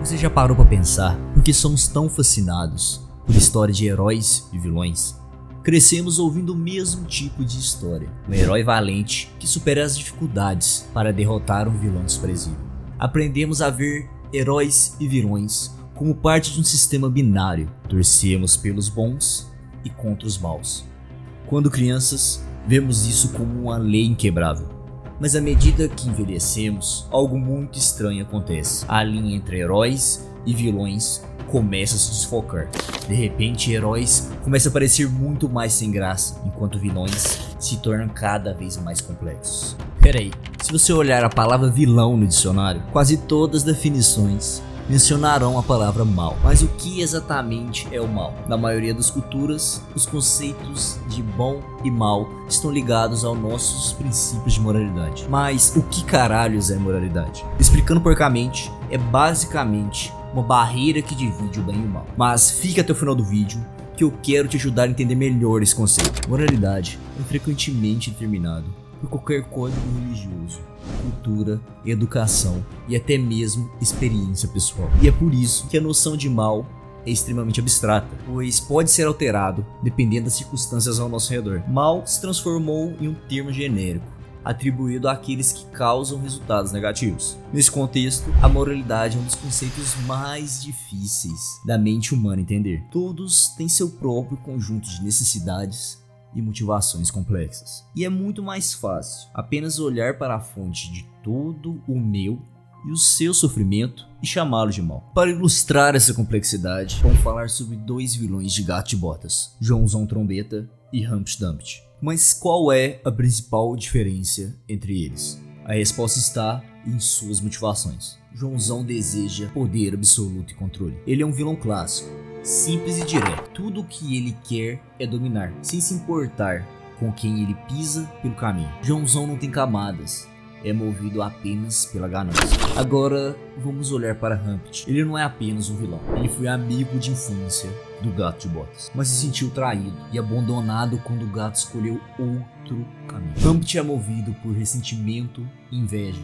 Você já parou pra pensar por que somos tão fascinados por histórias de heróis e vilões? Crescemos ouvindo o mesmo tipo de história, um herói valente que supera as dificuldades para derrotar um vilão desprezível. Aprendemos a ver heróis e vilões como parte de um sistema binário, torcemos pelos bons e contra os maus. Quando crianças, vemos isso como uma lei inquebrável. Mas à medida que envelhecemos, algo muito estranho acontece. A linha entre heróis e vilões começa a se desfocar. De repente, heróis começam a parecer muito mais sem graça, enquanto vilões se tornam cada vez mais complexos. Peraí, se você olhar a palavra vilão no dicionário, quase todas as definições mencionarão a palavra mal. Mas o que exatamente é o mal? Na maioria das culturas, os conceitos de bom e mal estão ligados aos nossos princípios de moralidade. Mas o que caralhos é moralidade? Explicando porcamente, é basicamente uma barreira que divide o bem e o mal. Mas fica até o final do vídeo que eu quero te ajudar a entender melhor esse conceito. Moralidade é frequentemente determinado por qualquer código religioso, cultura, educação e até mesmo experiência pessoal. E é por isso que a noção de mal é extremamente abstrata, pois pode ser alterado dependendo das circunstâncias ao nosso redor. Mal se transformou em um termo genérico, atribuído àqueles que causam resultados negativos. Nesse contexto, a moralidade é um dos conceitos mais difíceis da mente humana entender. Todos têm seu próprio conjunto de necessidades e motivações complexas. E é muito mais fácil apenas olhar para a fonte de todo o meu e o seu sofrimento e chamá-lo de mal. Para ilustrar essa complexidade, vamos falar sobre dois vilões de Gato de Botas, Joãozão Trombeta e Humpty Dumpty. Mas qual é a principal diferença entre eles? A resposta está em suas motivações. Joãozão deseja poder absoluto e controle. Ele é um vilão clássico, simples e direto. Tudo o que ele quer é dominar, sem se importar com quem ele pisa pelo caminho. Joãozão não tem camadas, é movido apenas pela ganância. Agora vamos olhar para Humpty. Ele não é apenas um vilão, ele foi amigo de infância do Gato de Botas, mas se sentiu traído e abandonado quando o gato escolheu outro caminho. Humpty é movido por ressentimento e inveja,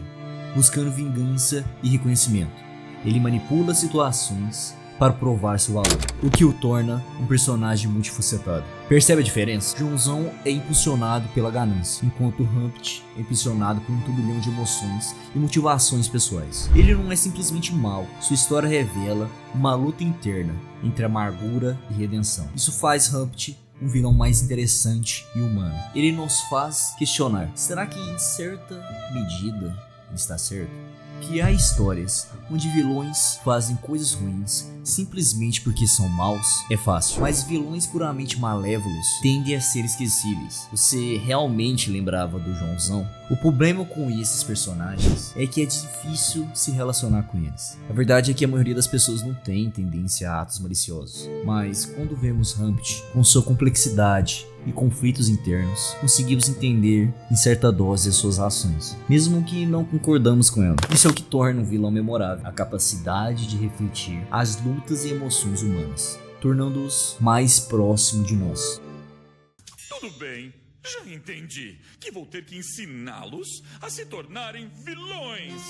buscando vingança e reconhecimento. Ele manipula situações para provar seu valor, o que o torna um personagem multifacetado. Percebe a diferença? Joãozão é impulsionado pela ganância, enquanto Humpty é impulsionado por um turbilhão de emoções e motivações pessoais. Ele não é simplesmente mau, sua história revela uma luta interna entre amargura e redenção. Isso faz Humpty um vilão mais interessante e humano. Ele nos faz questionar: será que em certa medida ele está certo? Que há histórias onde vilões fazem coisas ruins simplesmente porque são maus é fácil, mas vilões puramente malévolos tendem a ser esquecíveis. Você realmente lembrava do Joãozão? O problema com esses personagens é que é difícil se relacionar com eles. A verdade é que a maioria das pessoas não tem tendência a atos maliciosos, mas quando vemos Humpty com sua complexidade e conflitos internos, conseguimos entender em certa dose as suas ações, mesmo que não concordamos com ela. Isso é o que torna um vilão memorável, a capacidade de refletir as lutas e emoções humanas, tornando-os mais próximos de nós. Tudo bem, já entendi que vou ter que ensiná-los a se tornarem vilões.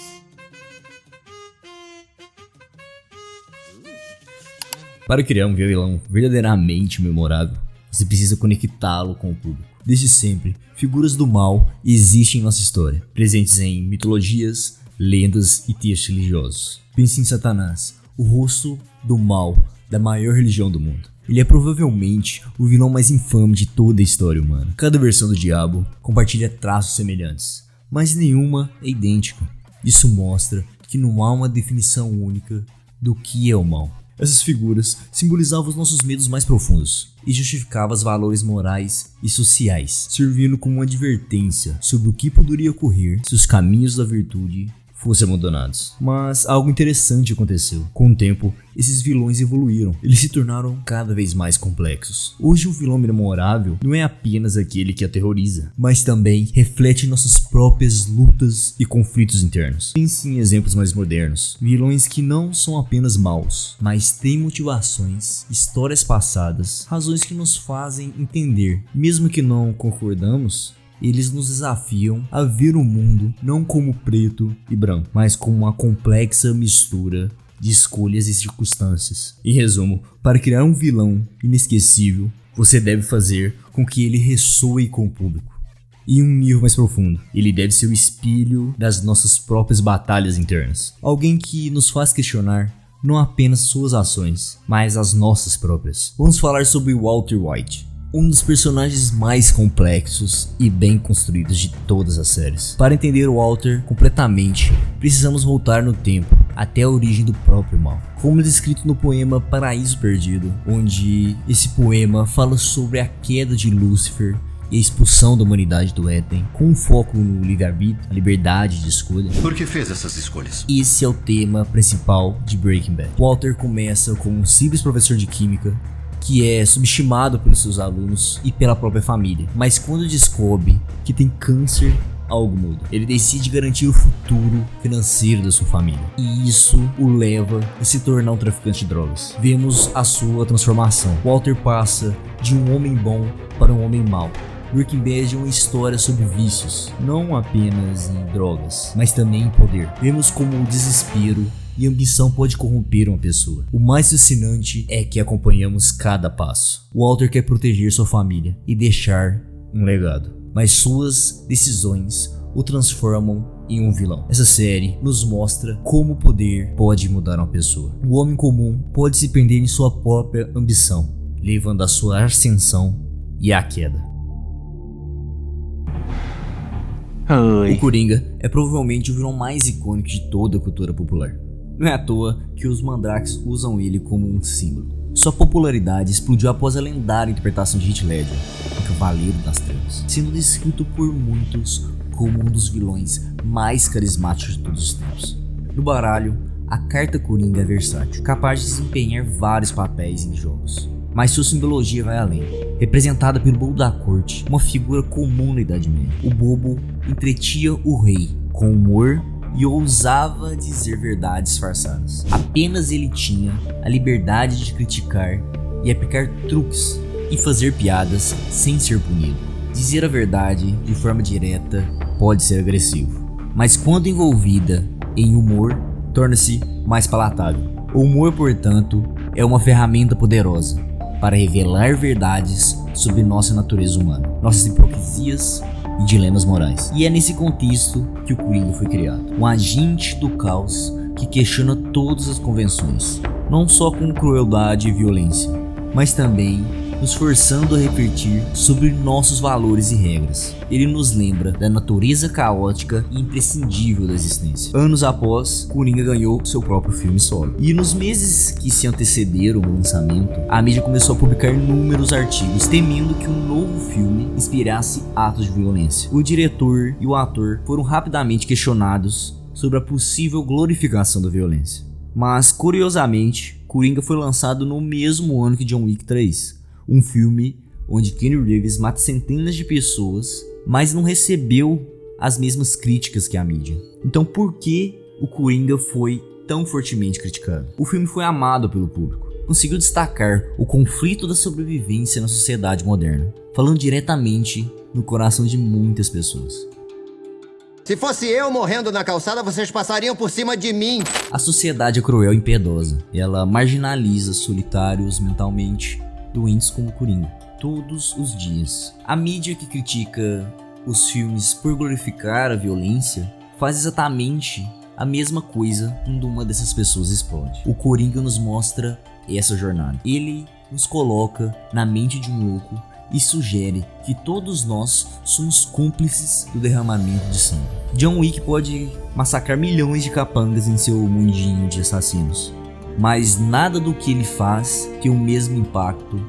Para criar um vilão verdadeiramente memorável, você precisa conectá-lo com o público. Desde sempre, figuras do mal existem em nossa história, presentes em mitologias, lendas e textos religiosos. Pense em Satanás, o rosto do mal da maior religião do mundo. Ele é provavelmente o vilão mais infame de toda a história humana. Cada versão do diabo compartilha traços semelhantes, mas nenhuma é idêntica. Isso mostra que não há uma definição única do que é o mal. Essas figuras simbolizavam os nossos medos mais profundos e justificavam os valores morais e sociais, servindo como uma advertência sobre o que poderia ocorrer se os caminhos da virtude fossem abandonados. Mas algo interessante aconteceu. Com o tempo, esses vilões evoluíram. Eles se tornaram cada vez mais complexos. Hoje, o vilão memorável não é apenas aquele que aterroriza, mas também reflete nossas próprias lutas e conflitos internos. Pense em exemplos mais modernos. Vilões que não são apenas maus, mas têm motivações, histórias passadas, razões que nos fazem entender, mesmo que não concordamos. Eles nos desafiam a ver o mundo não como preto e branco, mas como uma complexa mistura de escolhas e circunstâncias. Em resumo, para criar um vilão inesquecível, você deve fazer com que ele ressoe com o público. E em um nível mais profundo, ele deve ser o espelho das nossas próprias batalhas internas. Alguém que nos faz questionar não apenas suas ações, mas as nossas próprias. Vamos falar sobre Walter White, um dos personagens mais complexos e bem construídos de todas as séries. Para entender o Walter completamente, precisamos voltar no tempo, até a origem do próprio mal. Como descrito no poema Paraíso Perdido, onde esse poema fala sobre a queda de Lúcifer e a expulsão da humanidade do Éden, com um foco no livre-arbítrio, a liberdade de escolha. Por que fez essas escolhas? Esse é o tema principal de Breaking Bad. Walter começa como um simples professor de química, que é subestimado pelos seus alunos e pela própria família. Mas quando descobre que tem câncer, algo muda. Ele decide garantir o futuro financeiro da sua família. E isso o leva a se tornar um traficante de drogas. Vemos a sua transformação. Walter passa de um homem bom para um homem mau. Breaking Bad é uma história sobre vícios, não apenas em drogas, mas também em poder. Vemos como o desespero e a ambição pode corromper uma pessoa. O mais fascinante é que acompanhamos cada passo. Walter quer proteger sua família e deixar um legado, mas suas decisões o transformam em um vilão. Essa série nos mostra como o poder pode mudar uma pessoa. O homem comum pode se prender em sua própria ambição, levando à sua ascensão e à queda. Oi. O Coringa é provavelmente o vilão mais icônico de toda a cultura popular. Não é à toa que os Mandrakes usam ele como um símbolo. Sua popularidade explodiu após a lendária interpretação de Heath Ledger, o Cavaleiro das Trevas, sendo descrito por muitos como um dos vilões mais carismáticos de todos os tempos. No baralho, a carta Coringa é versátil, capaz de desempenhar vários papéis em jogos. Mas sua simbologia vai além. Representada pelo Bobo da Corte, uma figura comum na Idade Média, o Bobo entretinha o rei com humor e ousava dizer verdades disfarçadas. Apenas ele tinha a liberdade de criticar e aplicar truques e fazer piadas sem ser punido. Dizer a verdade de forma direta pode ser agressivo, mas quando envolvida em humor, torna-se mais palatável. O humor, portanto, é uma ferramenta poderosa para revelar verdades sobre nossa natureza humana, nossas hipocrisias e dilemas morais. E é nesse contexto que o Coringa foi criado, um agente do caos que questiona todas as convenções, não só com crueldade e violência, mas também nos forçando a refletir sobre nossos valores e regras. Ele nos lembra da natureza caótica e imprescindível da existência. Anos após, Coringa ganhou seu próprio filme solo. E nos meses que se antecederam ao lançamento, a mídia começou a publicar inúmeros artigos temendo que um novo filme inspirasse atos de violência. O diretor e o ator foram rapidamente questionados sobre a possível glorificação da violência. Mas, curiosamente, Coringa foi lançado no mesmo ano que John Wick 3. Um filme onde Keanu Reeves mata centenas de pessoas, mas não recebeu as mesmas críticas que a mídia. Então por que o Coringa foi tão fortemente criticado? O filme foi amado pelo público. Conseguiu destacar o conflito da sobrevivência na sociedade moderna, falando diretamente no coração de muitas pessoas. Se fosse eu morrendo na calçada, vocês passariam por cima de mim. A sociedade é cruel e impiedosa. Ela marginaliza solitários mentalmente doentes como Coringa, todos os dias. A mídia que critica os filmes por glorificar a violência faz exatamente a mesma coisa quando uma dessas pessoas explode. O Coringa nos mostra essa jornada. Ele nos coloca na mente de um louco e sugere que todos nós somos cúmplices do derramamento de sangue. John Wick pode massacrar milhões de capangas em seu mundinho de assassinos, mas nada do que ele faz tem o mesmo impacto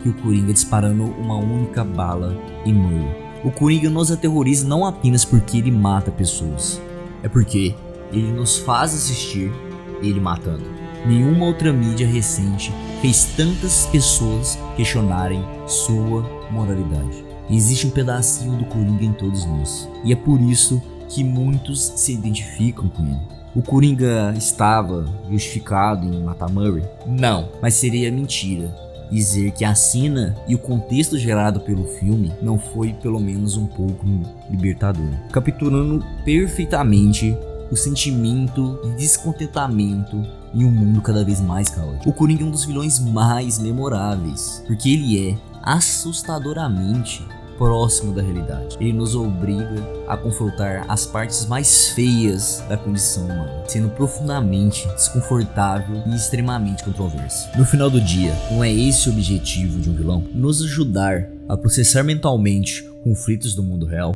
que o Coringa disparando uma única bala em Murray. O Coringa nos aterroriza não apenas porque ele mata pessoas, é porque ele nos faz assistir ele matando. Nenhuma outra mídia recente fez tantas pessoas questionarem sua moralidade. Existe um pedacinho do Coringa em todos nós, e é por isso que muitos se identificam com ele. O Coringa estava justificado em matar Murray? Não, mas seria mentira dizer que a cena e o contexto gerado pelo filme não foi pelo menos um pouco libertador, capturando perfeitamente o sentimento de descontentamento em um mundo cada vez mais caótico. O Coringa é um dos vilões mais memoráveis, porque ele é assustadoramente próximo da realidade. Ele nos obriga a confrontar as partes mais feias da condição humana, sendo profundamente desconfortável e extremamente controverso. No final do dia, não é esse o objetivo de um vilão? Nos ajudar a processar mentalmente conflitos do mundo real?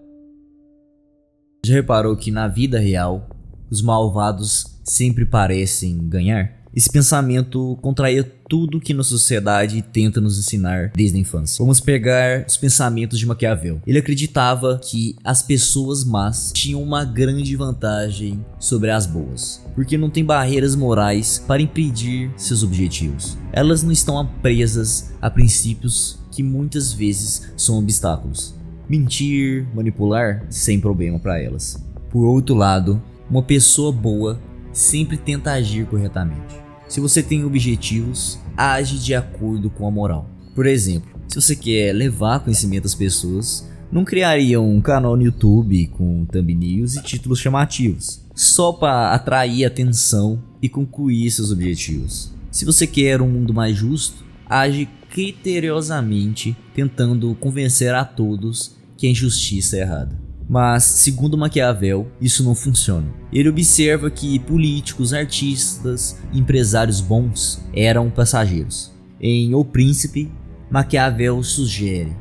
Já reparou que na vida real, os malvados sempre parecem ganhar? Esse pensamento contraria tudo que nossa sociedade tenta nos ensinar desde a infância. Vamos pegar os pensamentos de Maquiavel. Ele acreditava que as pessoas más tinham uma grande vantagem sobre as boas, porque não tem barreiras morais para impedir seus objetivos. Elas não estão presas a princípios que muitas vezes são obstáculos. Mentir, manipular, sem problema para elas. Por outro lado, uma pessoa boa sempre tenta agir corretamente. Se você tem objetivos, age de acordo com a moral. Por exemplo, se você quer levar conhecimento às pessoas, não criaria um canal no YouTube com thumbnails e títulos chamativos, só para atrair atenção e concluir seus objetivos. Se você quer um mundo mais justo, age criteriosamente tentando convencer a todos que a injustiça é errada. Mas, segundo Maquiavel, isso não funciona. Ele observa que políticos, artistas e empresários bons eram passageiros. Em O Príncipe, Maquiavel sugere: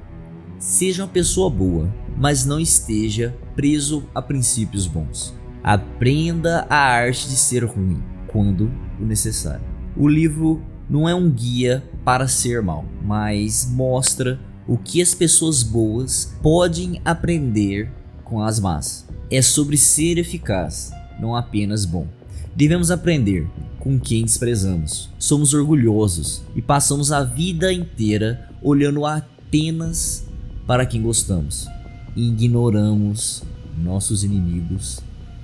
seja uma pessoa boa, mas não esteja preso a princípios bons. Aprenda a arte de ser ruim, quando o necessário. O livro não é um guia para ser mal, mas mostra o que as pessoas boas podem aprender com as más. É sobre ser eficaz, não apenas bom. Devemos aprender com quem desprezamos. Somos orgulhosos e passamos a vida inteira olhando apenas para quem gostamos e ignoramos nossos inimigos,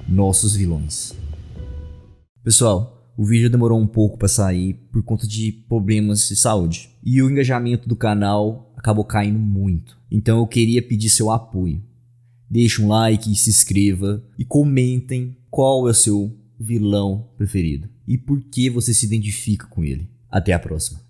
nossos vilões. Pessoal, o vídeo demorou um pouco para sair por conta de problemas de saúde e o engajamento do canal acabou caindo muito. Então eu queria pedir seu apoio. Deixe um like, se inscreva e comentem qual é o seu vilão preferido e por que você se identifica com ele. Até a próxima.